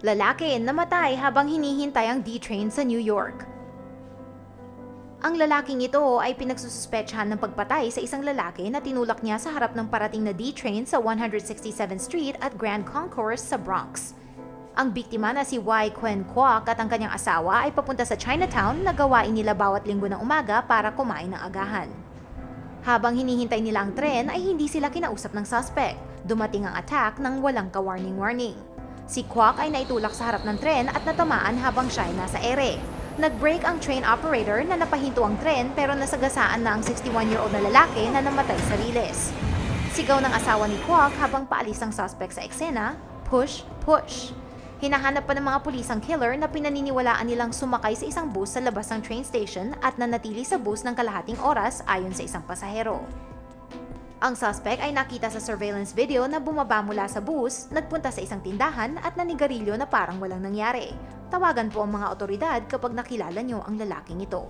Lalaki namatay habang hinihintay ang D-train sa New York. Ang lalaking ito ay pinagsususpetsahan ng pagpatay sa isang lalaki na tinulak niya sa harap ng parating na D-train sa 167th Street at Grand Concourse sa Bronx. Ang biktima na si Y. Quen Kwok at ang kanyang asawa ay papunta sa Chinatown na gawain nila bawat linggo ng umaga para kumain ng agahan. Habang hinihintay nila ang tren ay hindi sila kinausap ng suspect. Dumating ang attack ng walang ka-warning-warning. Si Kwok ay naitulak sa harap ng tren at natamaan habang siya ay nasa ere. Nag-brake ang train operator na napahinto ang tren pero nasagasaan na ang 61-year-old na lalaki na namatay sa riles. Sigaw ng asawa ni Kwok habang paalis ang suspect sa eksena, "Push, push!" Hinahanap pa ng mga pulis ang killer na pinaniniwalaan nilang sumakay sa isang bus sa labas ng train station at nanatili sa bus ng kalahating oras ayon sa isang pasahero. Ang suspect ay nakita sa surveillance video na bumaba mula sa bus, nagpunta sa isang tindahan at nanigarilyo na parang walang nangyari. Tawagan po ang mga otoridad kapag nakilala nyo ang lalaking ito.